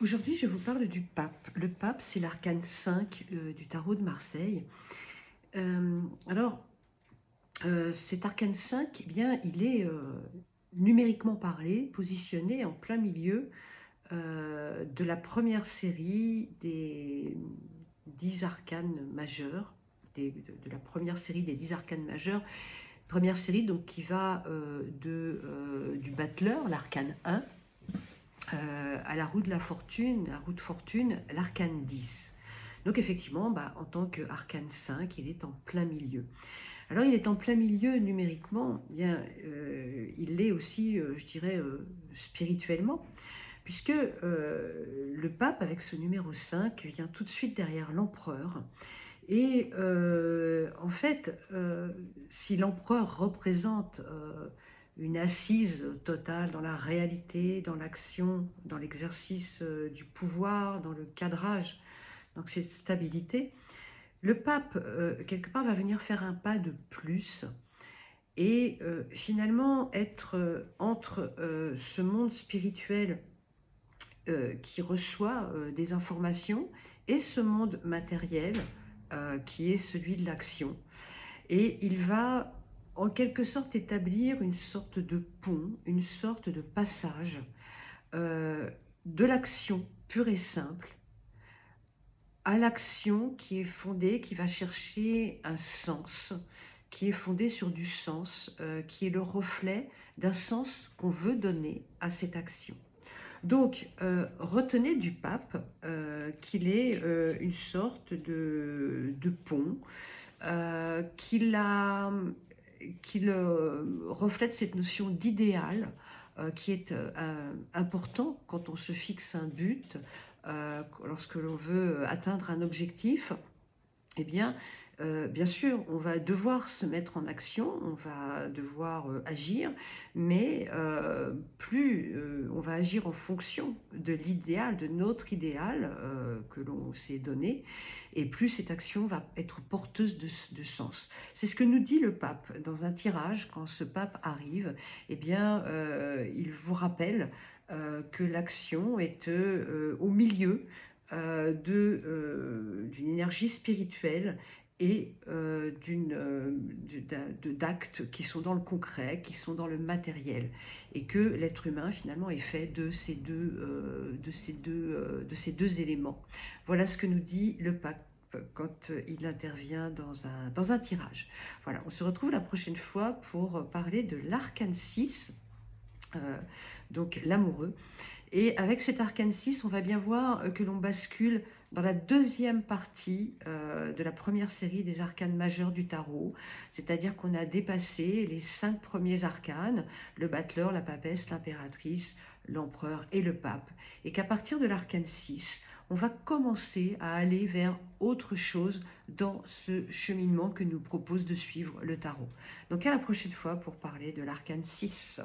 Aujourd'hui, je vous parle du pape. Le pape, c'est l'arcane 5 du tarot de Marseille. Euh, alors, cet arcane 5, eh bien, il est numériquement parlé, positionné en plein milieu de la première série des 10 arcanes majeurs, de la première série des 10 arcanes majeurs. Première série donc qui va du Battleur, l'arcane 1, à la roue de la fortune, l'arcane 10. Donc effectivement, en tant qu'arcane 5, il est en plein milieu. Alors il est en plein milieu numériquement, bien, il l'est aussi, je dirais, spirituellement, puisque le pape, avec ce numéro 5, vient tout de suite derrière l'empereur. Et en fait, si l'empereur représente une assise totale dans la réalité, dans l'action, dans l'exercice du pouvoir, dans le cadrage, donc cette stabilité, le pape, quelque part, va venir faire un pas de plus et finalement être entre ce monde spirituel qui reçoit des informations et ce monde matériel qui est celui de l'action. Et il va en quelque sorte établir une sorte de pont, une sorte de passage euh, de l'action pure et simple à l'action qui est fondée, qui va chercher un sens, qui est fondée sur du sens, qui est le reflet d'un sens qu'on veut donner à cette action. Donc, retenez du pape qu'il est une sorte de pont, qu'il reflète cette notion d'idéal qui est important quand on se fixe un but, lorsque l'on veut atteindre un objectif. Eh bien, bien sûr, on va devoir se mettre en action, on va devoir agir, mais plus on va agir en fonction de l'idéal, de notre idéal que l'on s'est donné, et plus cette action va être porteuse de sens. C'est ce que nous dit le pape dans un tirage. Quand ce pape arrive, eh bien, il vous rappelle que l'action est au milieu d'une énergie spirituelle et d'actes qui sont dans le concret, qui sont dans le matériel, et que l'être humain finalement est fait de ces deux éléments. Voilà ce que nous dit le pape quand il intervient dans un tirage. Voilà, on se retrouve la prochaine fois pour parler de l'arcane 6, donc l'amoureux. Et avec cet arcane 6, on va bien voir que l'on bascule dans la deuxième partie de la première série des arcanes majeurs du tarot, c'est-à-dire qu'on a dépassé les 5 premiers arcanes, le battleur, la papesse, l'impératrice, l'empereur et le pape, et qu'à partir de l'arcane 6, on va commencer à aller vers autre chose dans ce cheminement que nous propose de suivre le tarot. Donc à la prochaine fois pour parler de l'arcane 6.